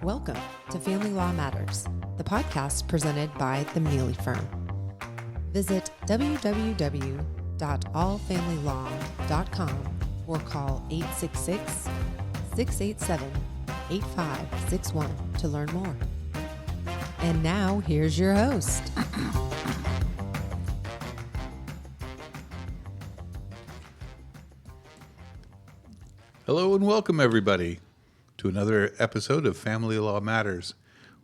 Welcome to Family Law Matters, the podcast presented by the Mealy Firm. Visit www.allfamilylaw.com or call 866-687-8561 to learn more. And now, here's your host. Hello and welcome, everybody, to another episode of Family Law Matters.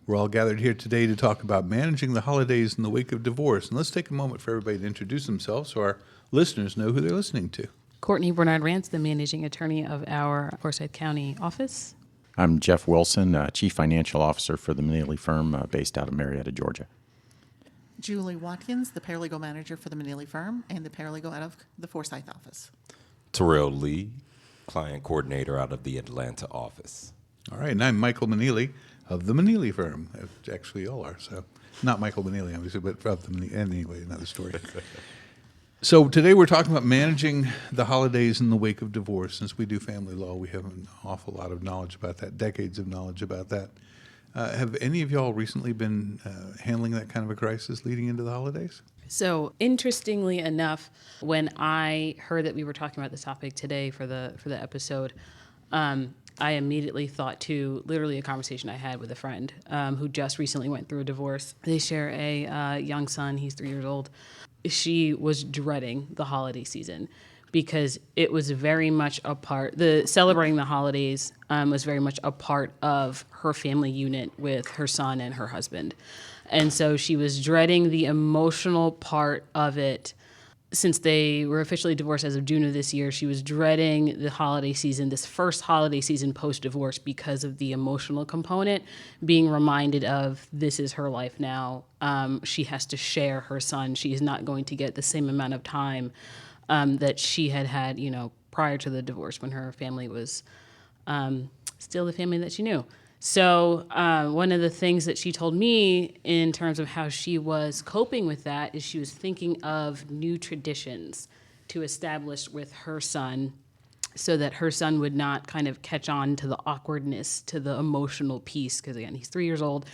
We're all gathered here today to talk about managing the holidays in the wake of divorce. And let's take a moment for everybody to introduce themselves so our listeners know who they're listening to. Courtney Bernard-Rance, the managing attorney of our Forsyth County office. I'm Jeff Wilson, Chief Financial Officer for the Mealy Firm based out of Marietta, Georgia. Julie Watkins, the paralegal manager for the Mealy Firm and the paralegal out of the Forsyth office. Terrell Lee, client coordinator out of the Atlanta office. All right, and I'm Michael Mealy of the Mealy Firm. Actually, you all are, so not Michael Mealy, obviously, but of the Mealy. Anyway, another story. So today we're talking about managing the holidays in the wake of divorce. Since we do family law, we have an awful lot of knowledge about that, decades of knowledge about that. Have any of y'all recently been handling that kind of a crisis leading into the holidays? So interestingly enough, when I heard that we were talking about this topic today for the episode, I immediately thought to literally a conversation I had with a friend who just recently went through a divorce. They share a young son. He's 3 years old. She was dreading the holiday season because it was very much a part, celebrating the holidays was very much a part of her family unit with her son and her husband. And so she was dreading the emotional part of it. Since they were officially divorced as of June of this year, she was dreading the holiday season, this first holiday season post-divorce, because of the emotional component, being reminded of this is her life now. She has to share her son. She is not going to get the same amount of time that she had, prior to the divorce when her family was still the family that she knew. So one of the things that she told me in terms of how she was coping with that is she was thinking of new traditions to establish with her son so that her son would not kind of catch on to the awkwardness, to the emotional piece, because, again, he's 3 years old.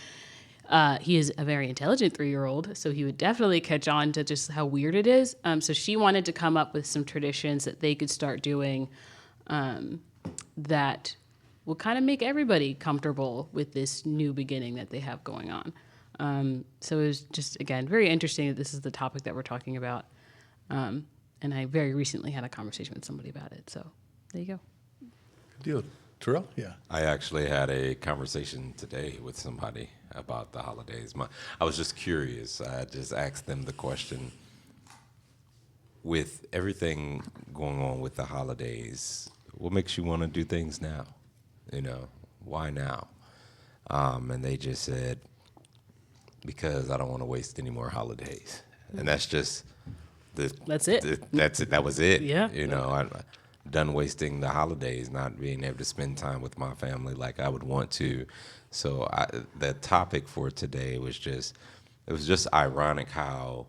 He is a very intelligent 3-year-old, so he would definitely catch on to just how weird it is. So she wanted to come up with some traditions that they could start doing that will kind of make everybody comfortable with this new beginning that they have going on. So it was just, again, very interesting that this is the topic that we're talking about. And I very recently had a conversation with somebody about it. So there you go. Good deal. Terrell? Yeah. I actually had a conversation today with somebody about the holidays. I was just curious. I just asked them the question, with everything going on with the holidays, what makes you want to do things now? Why now? And they just said, because I don't want to waste any more holidays. And that's just That's it. That's it. That was it. Yeah. I'm done wasting the holidays, not being able to spend time with my family like I would want to. So the topic for today was just ironic how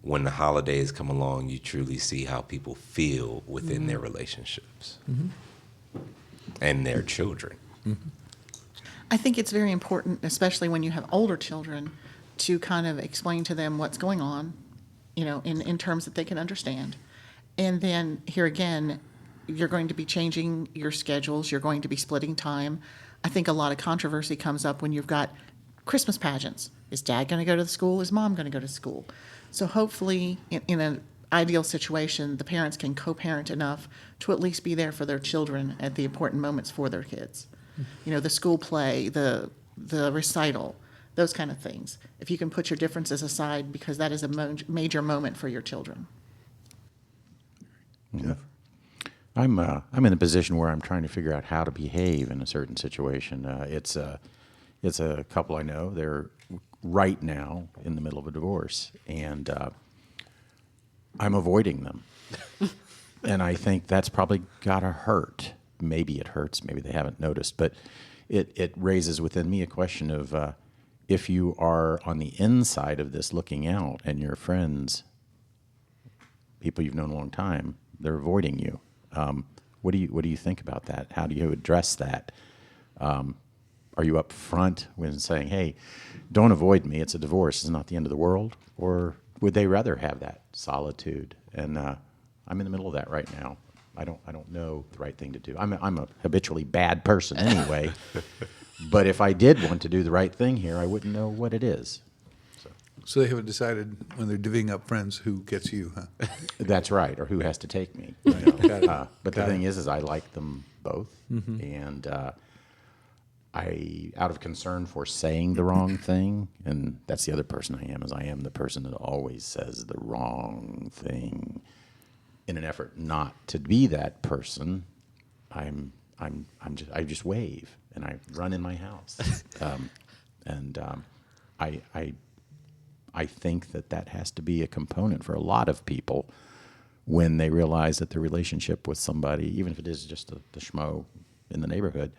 when the holidays come along, you truly see how people feel within their relationships. Mm-hmm. And their children. Mm-hmm. I think it's very important, especially when you have older children, to kind of explain to them what's going on, in terms that they can understand. And then here again, you're going to be changing your schedules. You're going to be splitting time. I think a lot of controversy comes up when you've got Christmas pageants. Is Dad going to go to the school? Is Mom going to go to school? So hopefully, in an ideal situation, the parents can co-parent enough to at least be there for their children at the important moments for their kids. The school play, the recital, those kind of things. If you can put your differences aside, because that is a major moment for your children. Jeff? I'm in a position where I'm trying to figure out how to behave in a certain situation. It's a couple I know. They're right now in the middle of a divorce, and I'm avoiding them. And I think that's probably gotta hurt. Maybe it hurts, maybe they haven't noticed, but it raises within me a question of if you are on the inside of this looking out and your friends, people you've known a long time, they're avoiding you. What do you think about that? How do you address that? are you up front when saying, hey, don't avoid me, it's a divorce, it's not the end of the world? Or would they rather have that solitude? And I'm in the middle of that right now. I don't know the right thing to do. I'm a habitually bad person anyway. But if I did want to do the right thing here, I wouldn't know what it is. So they haven't decided when they're divvying up friends who gets you, huh? That's right, or who has to take me. Got it. But the thing is I like them both, and I, out of concern for saying the wrong thing, and that's the other person I am the person that always says the wrong thing. In an effort not to be that person, I just wave and I run in my house, I think that has to be a component for a lot of people when they realize that their relationship with somebody, even if it is just the schmo in the neighborhood,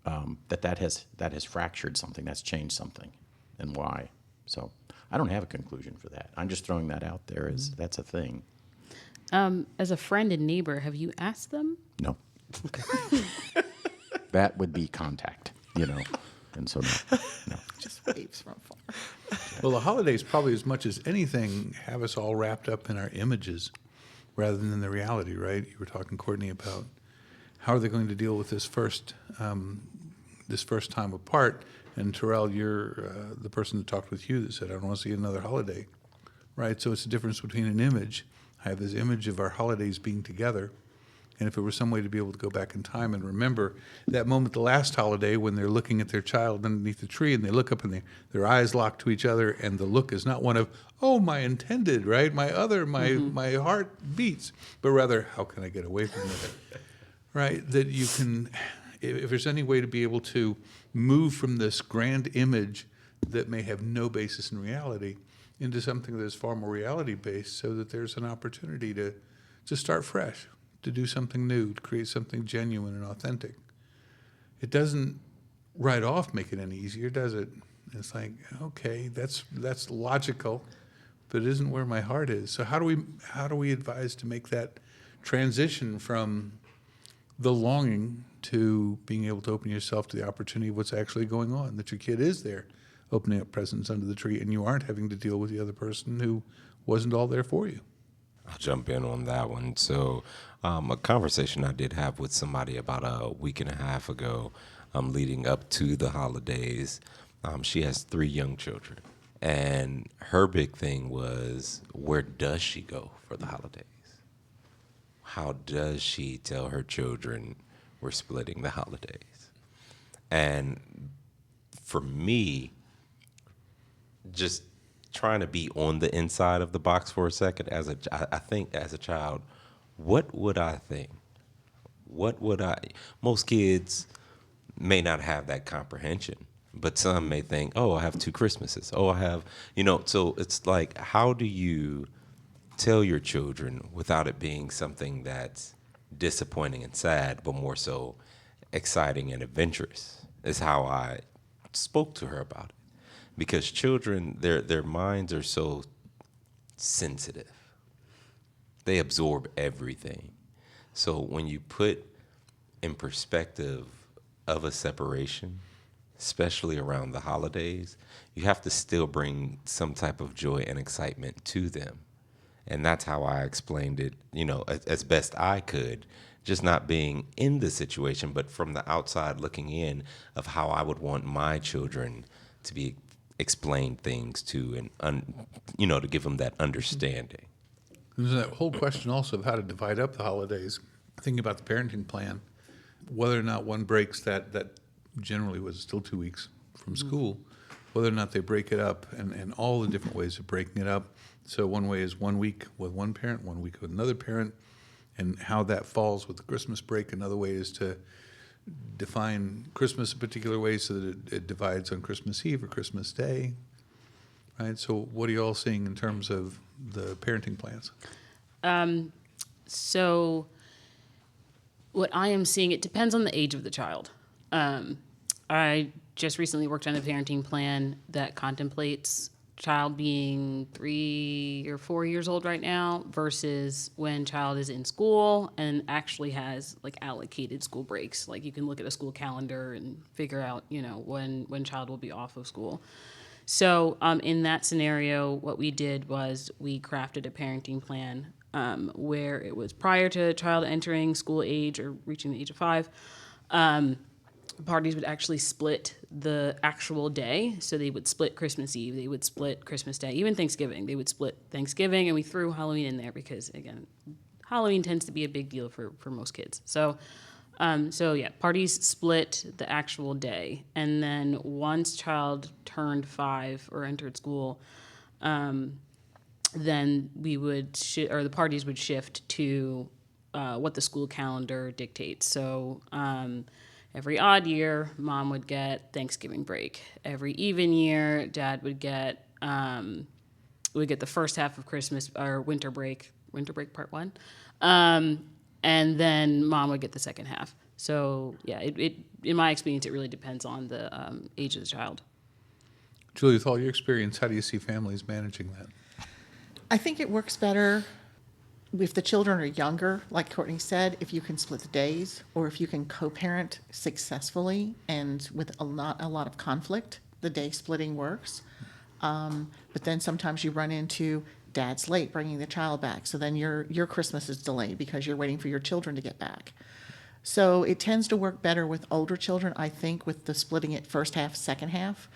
that has fractured something, that's changed something, and why. So I don't have a conclusion for that. I'm just throwing that out there as that's a thing. As a friend and neighbor, have you asked them? No. That would be contact, and so no. Just waves from afar. Well, the holidays probably as much as anything have us all wrapped up in our images rather than the reality, right? You were talking, Courtney, about how are they going to deal with this first time apart. And Terrell, you're the person that talked with you that said, I don't want to see another holiday, right? So it's a difference between an image. I have this image of our holidays being together. And if it were some way to be able to go back in time and remember that moment, the last holiday, when they're looking at their child underneath the tree and they look up and their eyes lock to each other, and the look is not one of, oh, my intended, right? My heart beats, but rather, how can I get away from it? Right? That you can, if there's any way to be able to move from this grand image that may have no basis in reality into something that is far more reality-based, so that there's an opportunity to start fresh, to do something new, to create something genuine and authentic. It doesn't right off make it any easier, does it? It's like, okay, that's logical, but it isn't where my heart is. So how do we advise to make that transition from the longing to being able to open yourself to the opportunity of what's actually going on, that your kid is there opening up presents under the tree and you aren't having to deal with the other person who wasn't all there for you? I'll jump in on that one. So a conversation I did have with somebody about a week and a half ago, leading up to the holidays. She has 3 young children. And her big thing was, where does she go for the holidays? How does she tell her children we're splitting the holidays? And for me, just trying to be on the inside of the box for a second, I think as a child, what would I think? Most kids may not have that comprehension, but some may think, oh, I have 2 Christmases. Oh, I have, so it's like, how do you tell your children without it being something that's disappointing and sad, but more so exciting and adventurous, is how I spoke to her about it. Because children, their minds are so sensitive. They absorb everything. So when you put in perspective of a separation, especially around the holidays, you have to still bring some type of joy and excitement to them. And that's how I explained it, as best I could, just not being in the situation, but from the outside looking in of how I would want my children to be explained things to, and to give them that understanding. There's that whole question also of how to divide up the holidays. Thinking about the parenting plan, whether or not one breaks that generally was still 2 weeks from school, whether or not they break it up, and all the different ways of breaking it up. So one way is 1 week with one parent, 1 week with another parent, and how that falls with the Christmas break. Another way is to define Christmas a particular way so that it divides on Christmas Eve or Christmas Day, right? So what are you all seeing in terms of the parenting plans? So what I am seeing, it depends on the age of the child. I just recently worked on a parenting plan that contemplates child being 3 or 4 years old right now versus when child is in school and actually has like allocated school breaks. Like you can look at a school calendar and figure out, when child will be off of school. So in that scenario, what we did was we crafted a parenting plan where it was prior to a child entering school age or reaching the age of 5. Parties would actually split the actual day. So they would split Christmas Eve, they would split Christmas Day, even Thanksgiving. They would split Thanksgiving, and we threw Halloween in there because, again, Halloween tends to be a big deal for most kids. So parties split the actual day. And then once child turned 5 or entered school, then we would, the parties would shift to what the school calendar dictates. So, every odd year, mom would get Thanksgiving break. Every even year, dad would get the first half of Christmas or winter break part 1, and then mom would get the second half. So yeah, it in my experience, it really depends on the age of the child. Julie, with all your experience, how do you see families managing that? I think it works better if the children are younger, like Courtney said, if you can split the days or if you can co-parent successfully and with not a lot of conflict, the day splitting works. But then sometimes you run into dad's late bringing the child back. So then your Christmas is delayed because you're waiting for your children to get back. So it tends to work better with older children, I think, with the splitting it first half, second half.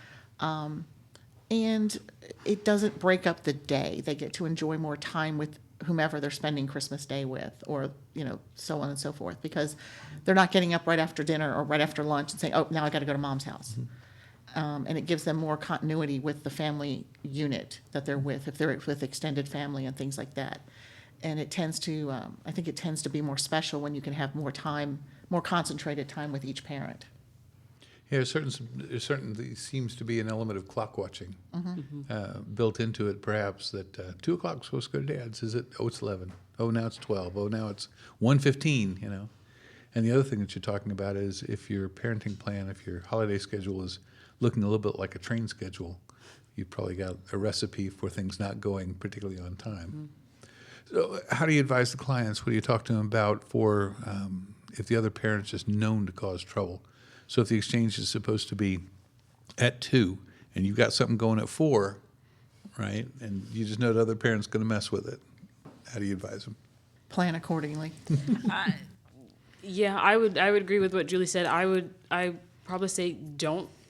And it doesn't break up the day. They get to enjoy more time with whomever they're spending Christmas Day with, or, so on and so forth, because they're not getting up right after dinner or right after lunch and saying, oh, now I got to go to mom's house. And it gives them more continuity with the family unit that they're with, if they're with extended family and things like that. And it tends to, I think it tends to be more special when you can have more time, more concentrated time with each parent. Yeah, there certainly seems to be an element of clock watching built into it, perhaps, that 2 o'clock is supposed to go to dad's. Is it? Oh, it's 11. Oh, now it's 12. Oh, now it's 1:15, And the other thing that you're talking about is if your parenting plan, if your holiday schedule is looking a little bit like a train schedule, you've probably got a recipe for things not going particularly on time. So how do you advise the clients? What do you talk to them about for if the other parent's just known to cause trouble? So if the exchange is supposed to be at 2 and you've got something going at 4, right, and you just know the other parent's going to mess with it, how do you advise them? Plan accordingly. Yeah, I would agree with what Julie said. I probably say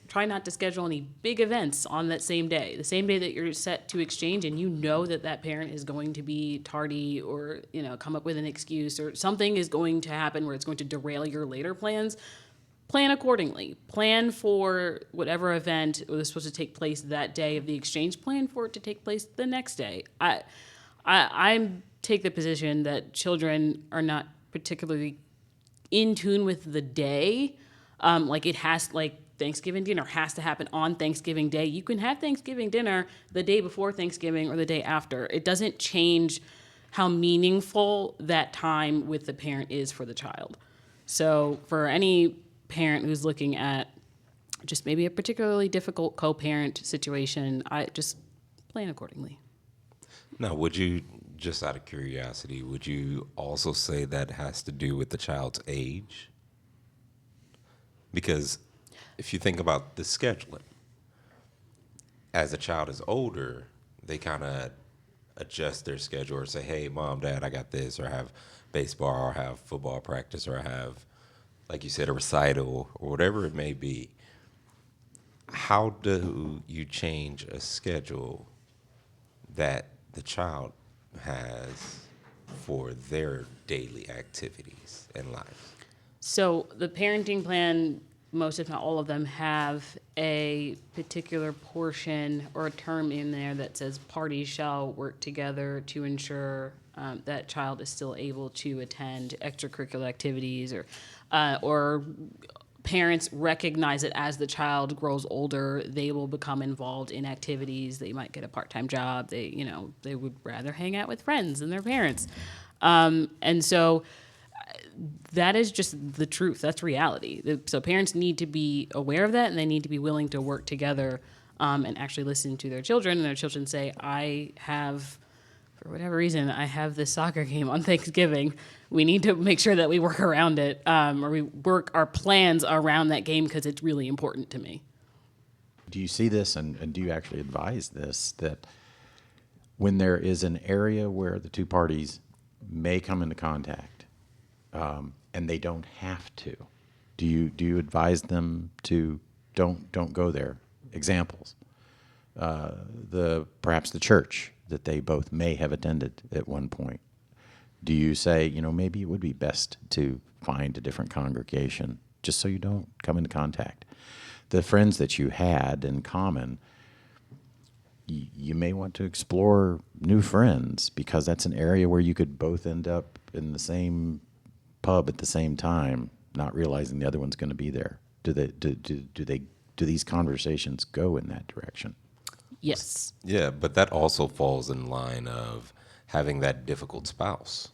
try not to schedule any big events on that same day. The same day that you're set to exchange and you know that parent is going to be tardy or, come up with an excuse or something is going to happen where it's going to derail your later plans. Plan accordingly. Plan for whatever event was supposed to take place that day of the exchange. Plan for it to take place the next day. I take the position that children are not particularly in tune with the day. Like Thanksgiving dinner has to happen on Thanksgiving Day. You can have Thanksgiving dinner the day before Thanksgiving or the day after. It doesn't change how meaningful that time with the parent is for the child. So for any parent who's looking at just maybe a particularly difficult co-parent situation, I just plan accordingly. Now, would you, just out of curiosity, would you also say that has to do with the child's age? Because if you think about the scheduling, as a child is older, they kind of adjust their schedule or say, hey, mom, dad, I got this, or I have baseball, or I have football practice, or I have, like you said, a recital, or whatever it may be. How do you change a schedule that the child has for their daily activities in life? So the parenting plan, most if not all of them, have a particular portion or a term in there that says parties shall work together to ensure that child is still able to attend extracurricular activities, or parents recognize it as the child grows older, they will become involved in activities. They might get a part-time job. They would rather hang out with friends than their parents. And so that is just the truth. That's reality. So parents need to be aware of that, and they need to be willing to work together and actually listen to their children, and their children say, for whatever reason, I have this soccer game on Thanksgiving. We need to make sure that we work around it, or we work our plans around that game because it's really important to me. Do you see this, and do you actually advise this, that when there is an area where the two parties may come into contact, and they don't have to, do you advise them to don't go there? Examples, perhaps the church that they both may have attended at one point. Do you say, maybe it would be best to find a different congregation just so you don't come into contact? The friends that you had in common, you may want to explore new friends because that's an area where you could both end up in the same pub at the same time, not realizing the other one's going to be there. Do these conversations go in that direction? Yes. Yeah, but that also falls in line of having that difficult spouse.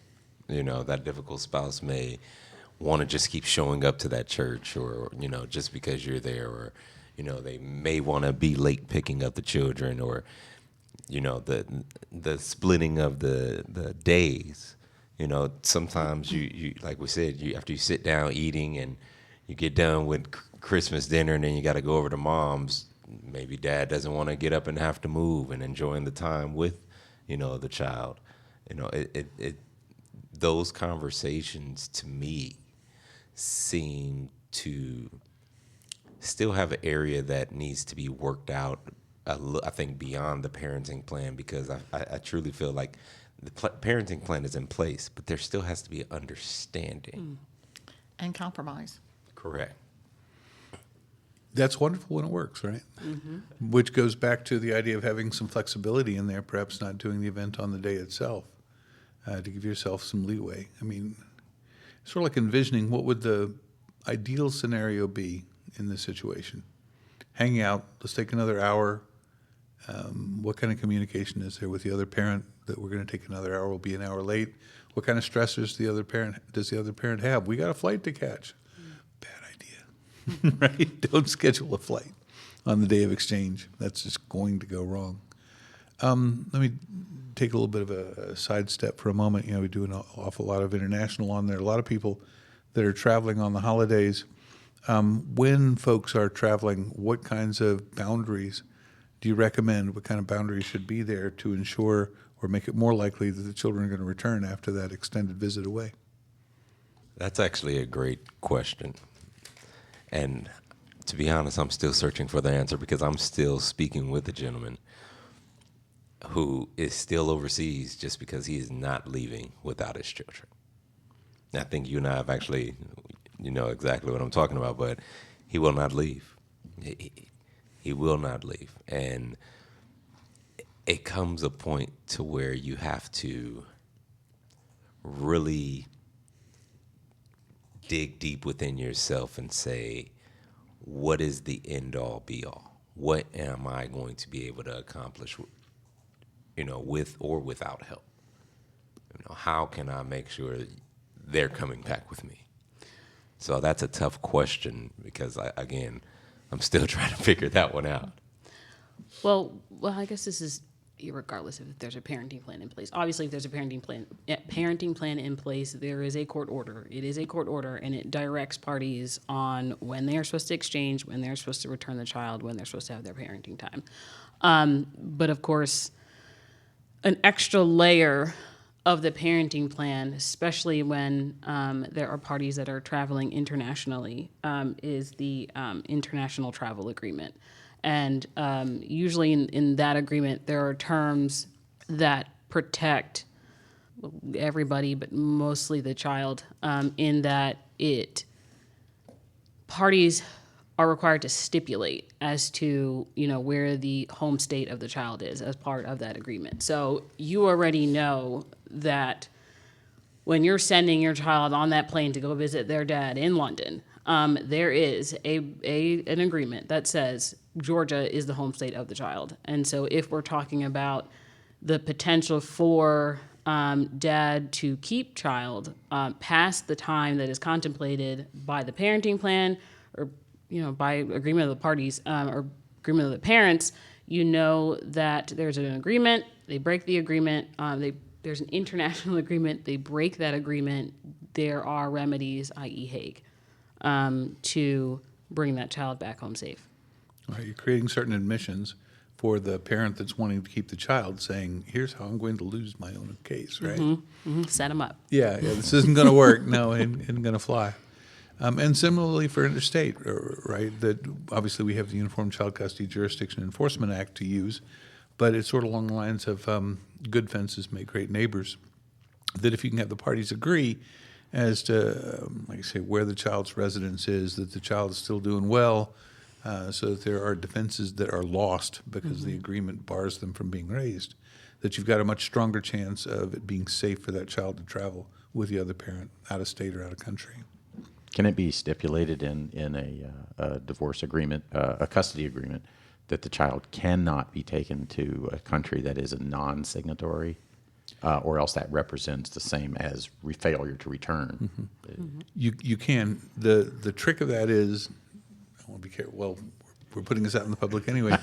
That difficult spouse may want to just keep showing up to that church, or just because you're there, or they may want to be late picking up the children, or the splitting of the days. Sometimes you like we said, after you sit down eating and you get done with Christmas dinner, and then you got to go over to mom's. Maybe dad doesn't want to get up and have to move, and enjoying the time with the child. Those conversations to me seem to still have an area that needs to be worked out, I think, beyond the parenting plan, because I truly feel like the parenting plan is in place, but there still has to be understanding. And compromise. Correct. That's wonderful when it works, right? Mm-hmm. Which goes back to the idea of having some flexibility in there, perhaps not doing the event on the day itself, to give yourself some leeway. I mean, sort of like envisioning what would the ideal scenario be in this situation. Hanging out, let's take another hour. What kind of communication is there with the other parent that we're going to take another hour, we'll be an hour late? What kind of stressors does the other parent have? We got a flight to catch. Right? Don't schedule a flight on the day of exchange. That's just going to go wrong. Let me take a little bit of a sidestep for a moment. We do an awful lot of international on there. A lot of people that are traveling on the holidays. When folks are traveling, what kinds of boundaries do you recommend? What kind of boundaries should be there to ensure or make it more likely that the children are going to return after that extended visit away? That's actually a great question. And to be honest, I'm still searching for the answer, because I'm still speaking with a gentleman who is still overseas just because he is not leaving without his children. I think you and I have actually, exactly what I'm talking about, but he will not leave. He will not leave. And it comes a point to where you have to really dig deep within yourself and say, what is the end all be all? What am I going to be able to accomplish, with or without help? How can I make sure they're coming back with me? So that's a tough question, because I'm still trying to figure that one out. Well, I guess this is regardless if there's a parenting plan in place. Obviously, if there's a parenting plan in place, there is a court order. It is a court order, and it directs parties on when they are supposed to exchange, when they're supposed to return the child, when they're supposed to have their parenting time. But of course, an extra layer of the parenting plan, especially when there are parties that are traveling internationally, is the international travel agreement. And usually in that agreement, there are terms that protect everybody, but mostly the child, in that parties are required to stipulate as to, where the home state of the child is as part of that agreement. So you already know that when you're sending your child on that plane to go visit their dad in London, there is an agreement that says Georgia is the home state of the child. And so if we're talking about the potential for dad to keep child past the time that is contemplated by the parenting plan, or by agreement of the parties, or agreement of the parents, you know that there's an agreement. They break the agreement. There's an international agreement. They break that agreement. There are remedies, i.e. Hague, to bring that child back home safe. Right, you're creating certain admissions for the parent that's wanting to keep the child, saying, here's how I'm going to lose my own case, right? Set them up. Yeah, this isn't going to work. No, it isn't going to fly. And similarly for interstate, right, that obviously we have the Uniform Child Custody Jurisdiction Enforcement Act to use, but it's sort of along the lines of good fences make great neighbors, that if you can have the parties agree as to, like I say, where the child's residence is, that the child is still doing well, so that there are defenses that are lost because the agreement bars them from being raised, that you've got a much stronger chance of it being safe for that child to travel with the other parent out of state or out of country. Can it be stipulated in a divorce agreement, a custody agreement, that the child cannot be taken to a country that is a non-signatory, or else that represents the same as failure to return? You can. The trick of that is, I want to be careful. Well, we're putting this out in the public anyway.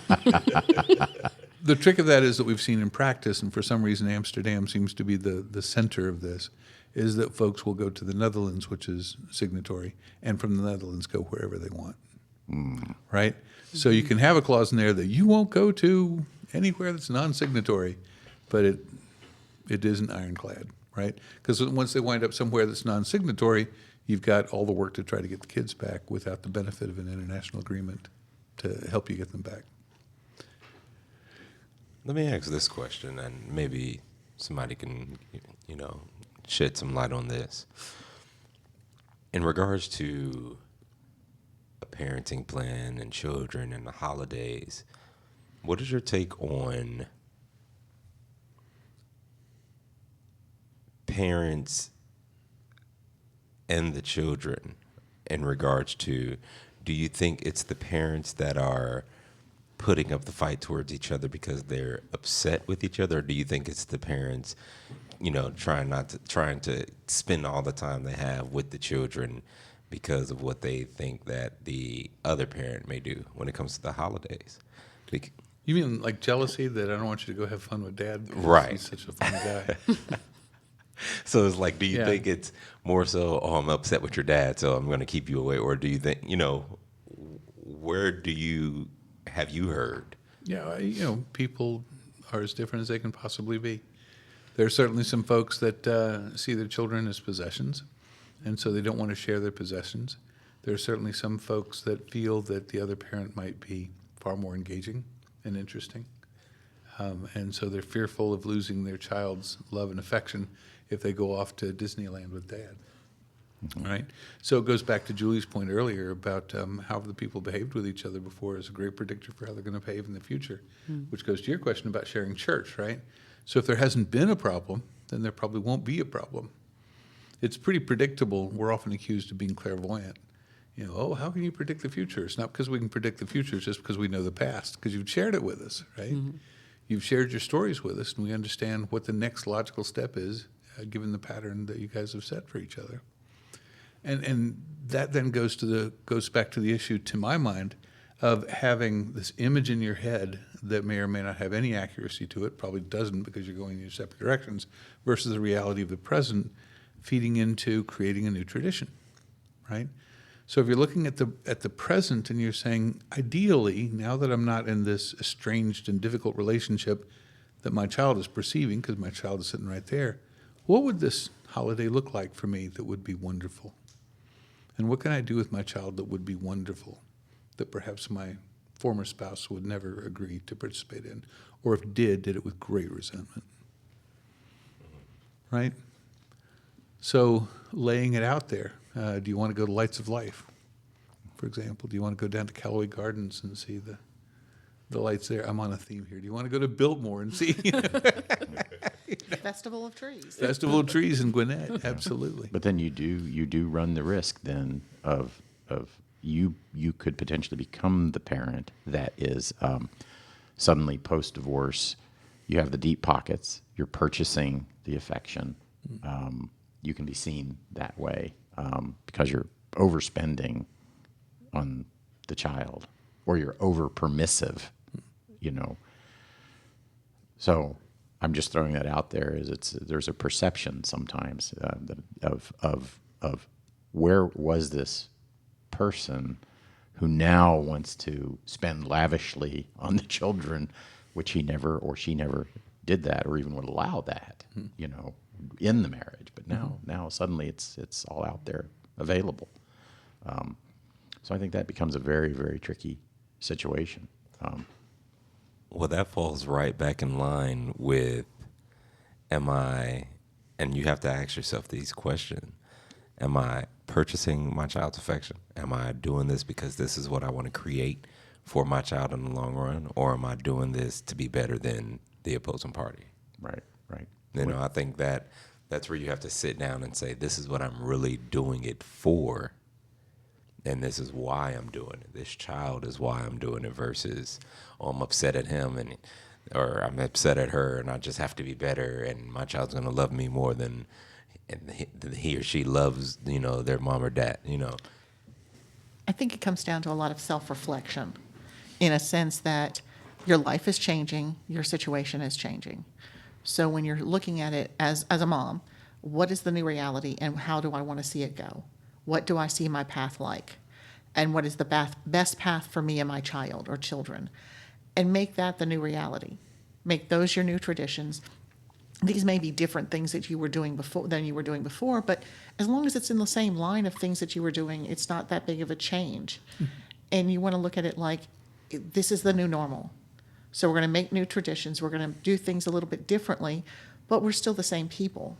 The trick of that is that we've seen in practice, and for some reason Amsterdam seems to be the center of this, is that folks will go to the Netherlands, which is signatory, and from the Netherlands go wherever they want. Right? So you can have a clause in there that you won't go to anywhere that's non-signatory, but it isn't ironclad, right? Because once they wind up somewhere that's non-signatory, you've got all the work to try to get the kids back without the benefit of an international agreement to help you get them back. Let me ask this question, and maybe somebody can, shed some light on this. In regards to a parenting plan and children and the holidays, what is your take on parents and the children in regards to, do you think it's the parents that are putting up the fight towards each other because they're upset with each other, or do you think it's the parents, trying to spend all the time they have with the children because of what they think that the other parent may do when it comes to the holidays? You mean like jealousy that I don't want you to go have fun with Dad because Right. he's such a fun guy? So it's like, do you Yeah. think it's more so, oh, I'm upset with your dad, so I'm going to keep you away? Or do you think, where have you heard? Yeah, people are as different as they can possibly be. There are certainly some folks that see their children as possessions, and so they don't want to share their possessions. There are certainly some folks that feel that the other parent might be far more engaging and interesting, and so they're fearful of losing their child's love and affection if they go off to Disneyland with Dad. Right? So it goes back to Julie's point earlier about how the people behaved with each other before is a great predictor for how they're going to behave in the future, which goes to your question about sharing church, right? So if there hasn't been a problem, then there probably won't be a problem. It's pretty predictable. We're often accused of being clairvoyant. How can you predict the future? It's not because we can predict the future, it's just because we know the past, because you've shared it with us, right? You've shared your stories with us, and we understand what the next logical step is, given the pattern that you guys have set for each other. And that then goes back to the issue, to my mind, of having this image in your head that may or may not have any accuracy to it, probably doesn't because you're going in your separate directions, versus the reality of the present feeding into creating a new tradition, right? So if you're looking at the present and you're saying, ideally, now that I'm not in this estranged and difficult relationship that my child is perceiving, because my child is sitting right there, what would this holiday look like for me that would be wonderful? And what can I do with my child that would be wonderful, that perhaps my former spouse would never agree to participate in, or if did it with great resentment, right? So laying it out there, do you want to go to Lights of Life, for example? Do you want to go down to Callaway Gardens and see the lights there? I'm on a theme here. Do you want to go to Biltmore and see Festival of Trees. Festival of Trees in Gwinnett? Absolutely. But then you do run the risk then of you could potentially become the parent that is suddenly post-divorce. You have the deep pockets. You're purchasing the affection. You can be seen that way because you're overspending on the child. or you're over permissive, you know. So I'm just throwing that out there. There's a perception sometimes of where was this person who now wants to spend lavishly on the children, which he never or she never did that or even would allow that, you know, in the marriage. But now suddenly it's all out there available. So I think that becomes a very, very tricky situation. Well, that falls right back in line with, and you have to ask yourself these questions. Am I purchasing my child's affection? Am I doing this because this is what I want to create for my child in the long run? Or am I doing this to be better than the opposing party? Right. You know, I think that's where you have to sit down and say, this is what I'm really doing it for. And this is why I'm doing it. This child is why I'm doing it versus, oh, I'm upset at him or I'm upset at her and I just have to be better and my child's going to love me more than he or she loves, you know, their mom or dad, you know. I think it comes down to a lot of self-reflection in a sense that your life is changing, your situation is changing. So when you're looking at it as a mom, what is the new reality and how do I want to see it go? What do I see my path like? And what is the best path for me and my child or children? And make that the new reality. Make those your new traditions. These may be different things that you were doing before, but as long as it's in the same line of things that you were doing, it's not that big of a change. Mm-hmm. And you want to look at it like, this is the new normal. So we're going to make new traditions. We're going to do things a little bit differently, but we're still the same people.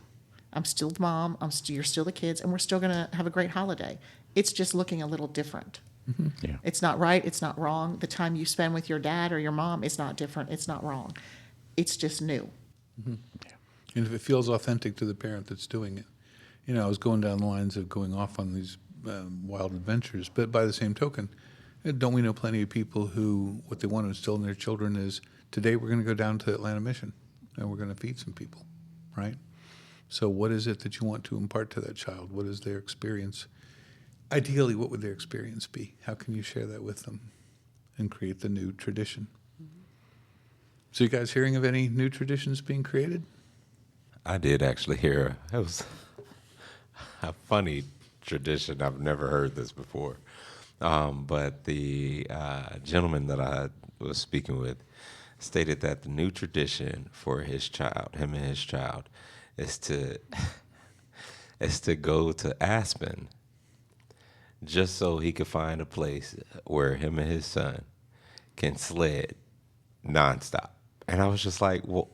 I'm still the mom. You're still the kids, and we're still going to have a great holiday. It's just looking a little different. Mm-hmm. Yeah. It's not right. It's not wrong. The time you spend with your dad or your mom is not different. It's not wrong. It's just new. Mm-hmm. Yeah. And if it feels authentic to the parent that's doing it. You know, I was going down the lines of going off on these wild adventures, but by the same token, don't we know plenty of people who what they want to instill in their children is, today we're going to go down to Atlanta Mission and we're going to feed some people, right? So what is it that you want to impart to that child? What is their experience? Ideally, what would their experience be? How can you share that with them and create the new tradition? Mm-hmm. So you guys hearing of any new traditions being created? I did actually hear, it was a funny tradition. I've never heard this before. But the gentleman that I was speaking with stated that the new tradition for his child, him and his child, is to go to Aspen just so he could find a place where him and his son can sled nonstop. And I was just like, well,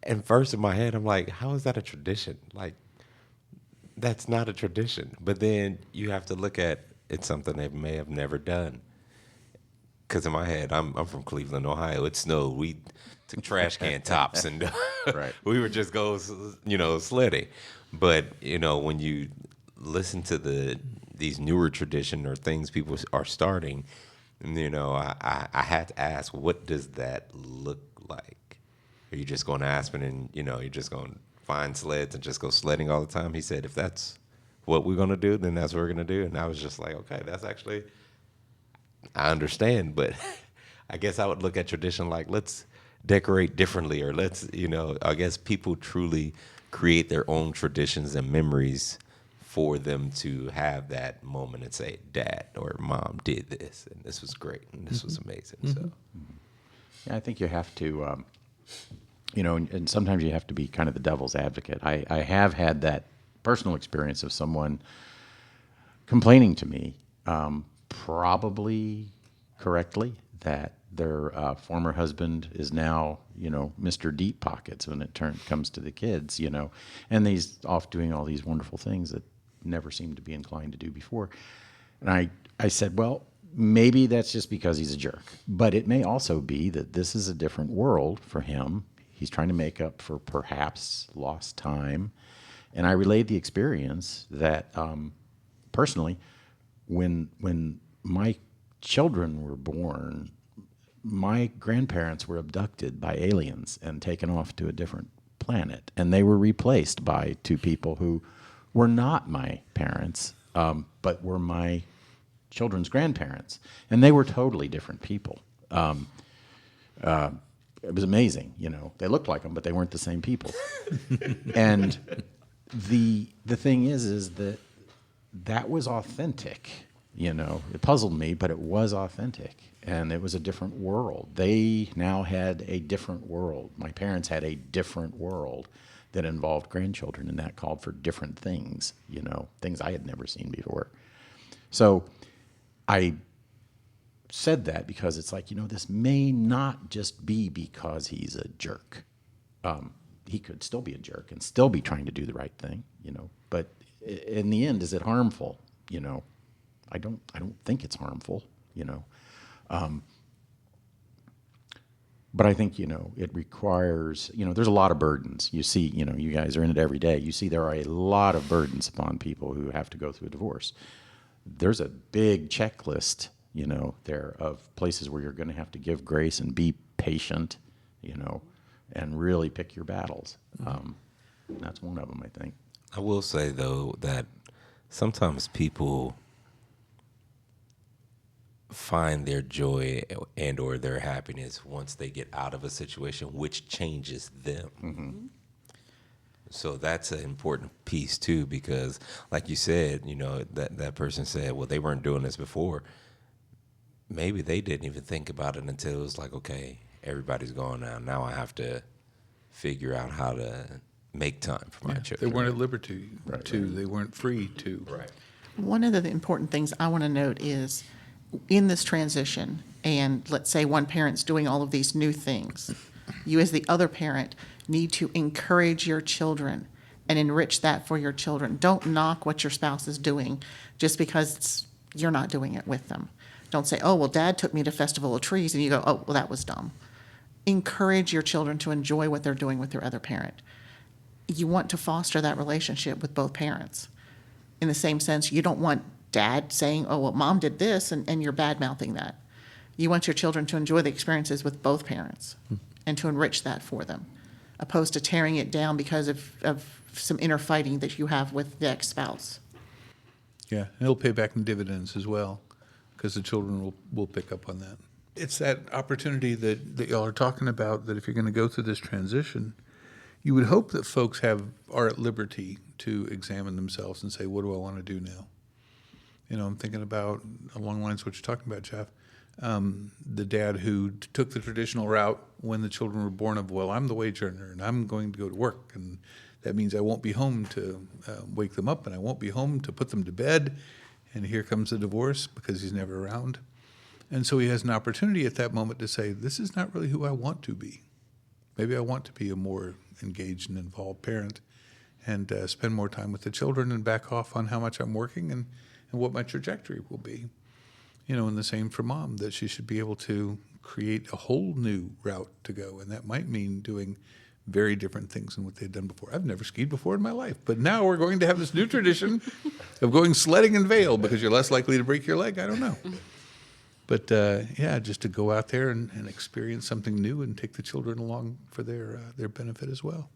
and first in my head, I'm like, how is that a tradition? Like, that's not a tradition. But then you have to look at it's something they may have never done. Because in my head, I'm from Cleveland, Ohio. It snowed. We took trash can tops and right. We would just go, sledding. But, when you listen to these newer tradition or things people are starting, I had to ask, what does that look like? Are you just going to Aspen and, you're just going to find sleds and just go sledding all the time? He said, if that's what we're going to do, then that's what we're going to do. And I was just like, okay, that's actually, I understand. But I guess I would look at tradition like, let's decorate differently, or let's, I guess people truly create their own traditions and memories for them to have that moment and say, Dad or Mom did this, and this was great, and this was amazing. Mm-hmm. So, yeah, I think you have to, and sometimes you have to be kind of the devil's advocate. I have had that personal experience of someone complaining to me, probably correctly, that their former husband is now, Mr. Deep Pockets when it comes to the kids, and he's off doing all these wonderful things that never seemed to be inclined to do before. And I said, well, maybe that's just because he's a jerk, but it may also be that this is a different world for him. He's trying to make up for perhaps lost time. And I relayed the experience that personally, when my children were born, my grandparents were abducted by aliens and taken off to a different planet. And they were replaced by two people who were not my parents, but were my children's grandparents, and they were totally different people. It was amazing, They looked like them, but they weren't the same people. And the thing is that was authentic. It puzzled me, but it was authentic, and it was a different world. They now had a different world. My parents had a different world that involved grandchildren, and that called for different things, things I had never seen before. So I said that because it's like, this may not just be because he's a jerk. He could still be a jerk and still be trying to do the right thing, but in the end, is it harmful? I don't think it's harmful, but I think, it requires, there's a lot of burdens. You see, you guys are in it every day. You see there are a lot of burdens upon people who have to go through a divorce. There's a big checklist, there of places where you're going to have to give grace and be patient, and really pick your battles. That's one of them, I think. I will say, though, that sometimes people find their joy and or their happiness once they get out of a situation which changes them. Mm-hmm. So that's an important piece, too, because like you said, that person said, well, they weren't doing this before. Maybe they didn't even think about it until it was like, okay, everybody's gone now. Now I have to figure out how to make time for my children. They weren't at liberty to. They weren't free to. Right. One of the important things I want to note is in this transition, and let's say one parent's doing all of these new things, you as the other parent need to encourage your children and enrich that for your children. Don't knock what your spouse is doing just because you're not doing it with them. Don't say, oh, well, Dad took me to Festival of Trees, and you go, oh, well, that was dumb. Encourage your children to enjoy what they're doing with their other parent. You want to foster that relationship with both parents. In the same sense, you don't want Dad saying, oh, well, Mom did this, and you're bad-mouthing that. You want your children to enjoy the experiences with both parents and to enrich that for them, opposed to tearing it down because of some inner fighting that you have with the ex-spouse. Yeah, and it'll pay back in dividends as well, because the children will pick up on that. It's that opportunity that y'all are talking about, that if you're going to go through this transition, you would hope that folks are at liberty to examine themselves and say, what do I want to do now? I'm thinking about, along the lines of what you're talking about, Jeff, the dad who took the traditional route when the children were born of, well, I'm the wage earner and I'm going to go to work, and that means I won't be home to wake them up, and I won't be home to put them to bed, and here comes the divorce because he's never around. And so he has an opportunity at that moment to say, this is not really who I want to be. Maybe I want to be a more engaged and involved parent and spend more time with the children and back off on how much I'm working and what my trajectory will be. And the same for Mom, that she should be able to create a whole new route to go. And that might mean doing very different things than what they'd done before. I've never skied before in my life, but now we're going to have this new tradition of going sledding in Vail because you're less likely to break your leg. I don't know. But just to go out there and experience something new and take the children along for their benefit as well.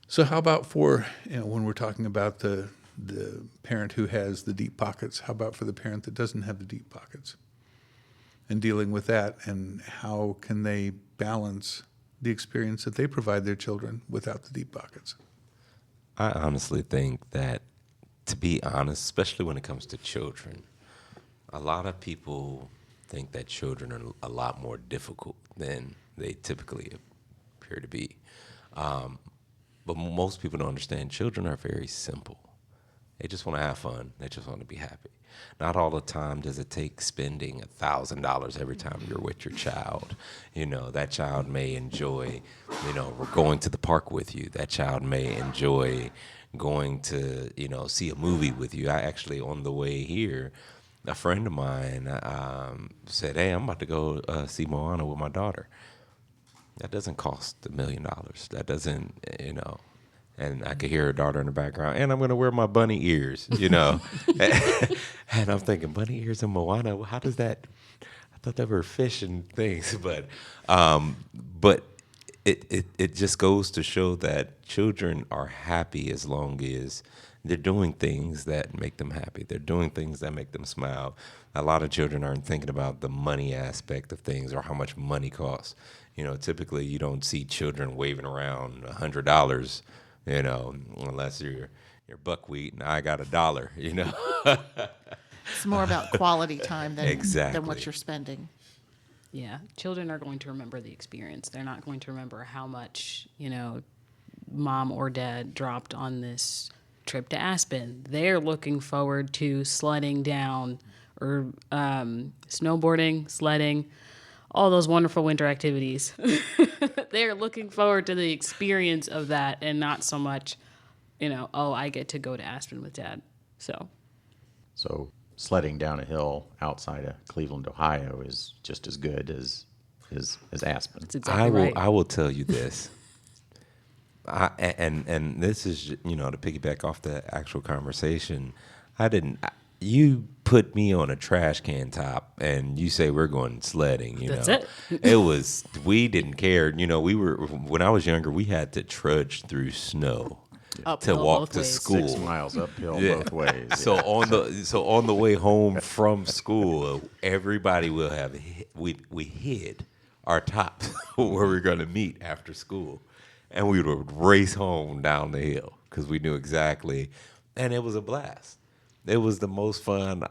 So how about for, when we're talking about the parent who has the deep pockets, how about for the parent that doesn't have the deep pockets? And dealing with that, and how can they balance the experience that they provide their children without the deep pockets? I honestly think that, to be honest, especially when it comes to children, a lot of people think that children are a lot more difficult than they typically appear to be. But most people don't understand children are very simple. They just want to have fun. They just want to be happy. Not all the time does it take spending $1,000 every time you're with your child. That child may enjoy, going to the park with you. That child may enjoy going to, see a movie with you. I actually, on the way here, a friend of mine said, hey, I'm about to go see Moana with my daughter. That doesn't cost $1 million. That doesn't, and I could hear her daughter in the background, and I'm going to wear my bunny ears, And I'm thinking, bunny ears and Moana, how does that, I thought they were fish and things, but it just goes to show that children are happy as long as they're doing things that make them happy. They're doing things that make them smile. A lot of children aren't thinking about the money aspect of things or how much money costs. Typically you don't see children waving around $100, unless you're buckwheat and I got $1, It's more about quality time than Exactly. what you're spending. Yeah, children are going to remember the experience. They're not going to remember how much, mom or dad dropped on this trip to Aspen. They're looking forward to sledding down or snowboarding, sledding, all those wonderful winter activities. They're looking forward to the experience of that and not so much, I get to go to Aspen with dad. So sledding down a hill outside of Cleveland, Ohio is just as good as Aspen. that's exactly right. I will tell you this. And this is, to piggyback off the actual conversation. You put me on a trash can top and you say we're going sledding, That's it. We didn't care. When I was younger, we had to trudge through snow to Uphill walk both to ways. school. 6 miles uphill Yeah. both ways. So on the way home from school, everybody will have we hid our tops where we're going to meet after school, and we would race home down the hill because we knew exactly, and it was a blast. It was the most fun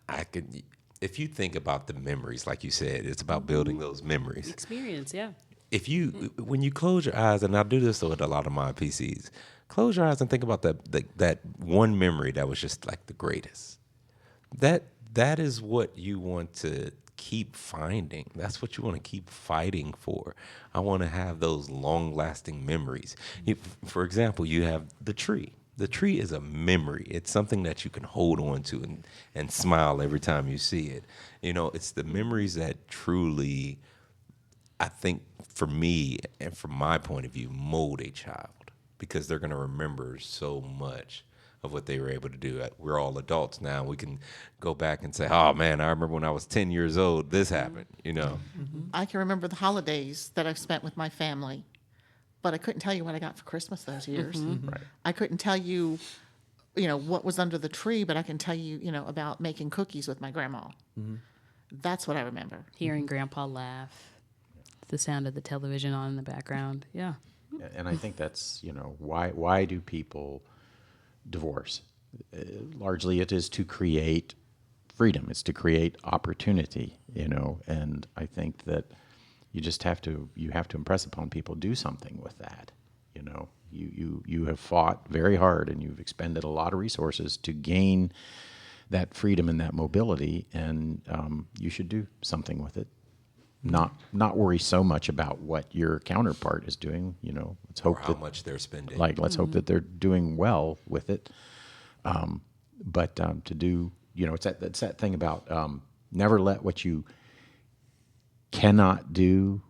I could. If you think about the memories, like you said, it's about building those memories. Experience, yeah. When you close your eyes, and I do this with a lot of my PCs, close your eyes and think about that one memory that was just like the greatest. That is what you want to keep finding. That's what you want to keep fighting for. I want to have those long-lasting memories. For example, you have the tree. The tree is a memory. It's something that you can hold on to and smile every time you see it. It's the memories that truly, I think, for me and from my point of view, mold a child because they're going to remember so much of what they were able to do. We're all adults now. We can go back and say, oh, man, I remember when I was 10 years old, this happened, I can remember the holidays that I've spent with my family, but I couldn't tell you what I got for Christmas those years. Right. I couldn't tell you, what was under the tree, but I can tell you, about making cookies with my grandma. That's what I remember. Hearing Grandpa laugh, the sound of the television on in the background. Yeah. And I think that's, why do people divorce? Largely it is to create freedom. It's to create opportunity, and I think that you have to impress upon people, do something with that. You have fought very hard and you've expended a lot of resources to gain that freedom and that mobility, and you should do something with it. Not worry so much about what your counterpart is doing. Let's hope or how much they're spending. let's hope that they're doing well with it. But to do, it's that thing about never let what you cannot do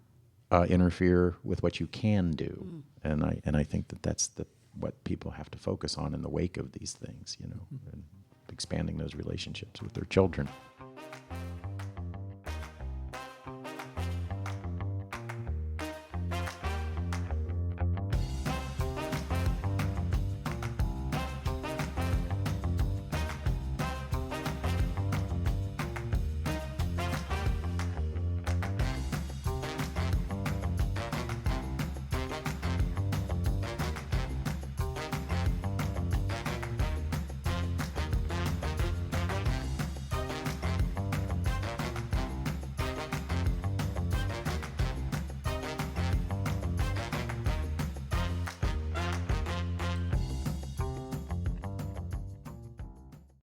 interfere with what you can do. And I think that's what people have to focus on in the wake of these things, and expanding those relationships with their children.